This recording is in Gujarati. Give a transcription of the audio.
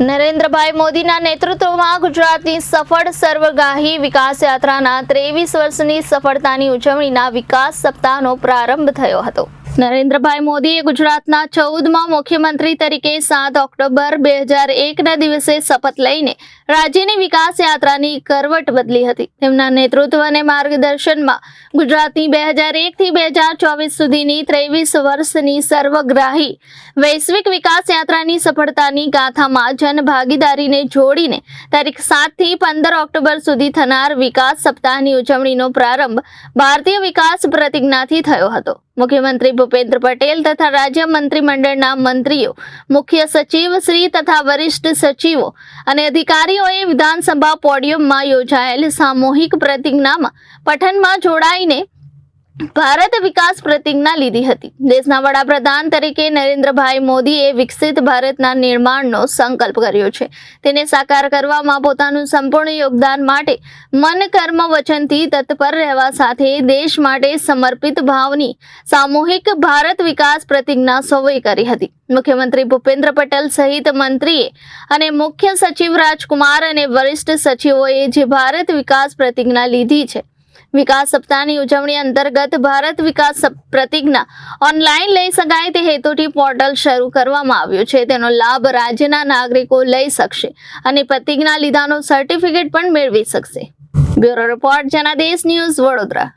નરેન્દ્રભાઈ મોદીના નેતૃત્વમાં ગુજરાતની સફળ સર્વગ્રાહી વિકાસ યાત્રાના 23 વર્ષની સફળતાની ઉજવણીના વિકાસ સપ્તાહનો પ્રારંભ થયો હતો। નરેન્દ્રભાઈ મોદીએ ગુજરાતના 14મા મુખ્યમંત્રી તરીકે 7 ઓક્ટોબર 2001ના દિવસે શપથ લઈને રાજ્યની વિકાસ યાત્રાની કરવટ બદલી હતી। તેમના નેતૃત્વ અને માર્ગદર્શનમાં ગુજરાતની 2001થી 2024 સુધીની 23 વર્ષની સર્વગ્રાહી વૈશ્વિક વિકાસ યાત્રાની સફળતાની ગાથામાં જનભાગીદારીને જોડીને તારીખ 7થી 15 ઓક્ટોબર સુધી થનાર વિકાસ સપ્તાહની ઉજવણીનો પ્રારંભ ભારતીય વિકાસ પ્રતિજ્ઞાથી થયો હતો। મુખ્યમંત્રી ભૂપેન્દ્ર પટેલ તથા રાજ્ય મંત્રીમંડળના મંત્રીઓ, મુખ્ય સચિવ શ્રી તથા વરિષ્ઠ સચિવો અને અધિકારીઓએ વિધાનસભા પોડિયમમાં યોજાયેલ સામૂહિક પ્રતિજ્ઞામાં પઠનમાં જોડાઈને ભારત વિકાસ પ્રતિજ્ઞા લીધી હતી। દેશના વડાપ્રધાન તરીકે નરેન્દ્રભાઈ મોદીએ વિકસિત ભારતના નિર્માણનો સંકલ્પ કર્યો છે। તેને સાકાર કરવામાં પોતાનું સંપૂર્ણ યોગદાન માટે મન કર્મ વચનથી તત્પર રહેવા સાથે દેશ માટે સમર્પિત ભાવની સામૂહિક ભારત વિકાસ પ્રતિજ્ઞા સૌએ કરી હતી। મુખ્યમંત્રી ભૂપેન્દ્ર પટેલ સહિત મંત્રીએ અને મુખ્ય સચિવ રાજકુમાર અને વરિષ્ઠ સચિવોએ જે ભારત વિકાસ પ્રતિજ્ઞા લીધી છે। વિકાસ સપ્તાહની ઉજવણી અંતર્ગત ભારત વિકાસ પ્રતિજ્ઞા ઓનલાઈન લઈ શકાય તે હેતુથી પોર્ટલ શરૂ કરવામાં આવ્યું છે। તેનો લાભ રાજ્યના નાગરિકો લઈ શકશે અને પ્રતિજ્ઞા લીધાનો સર્ટિફિકેટ પણ મેળવી શકશે। Bureau report Janadesh news, Vadodara.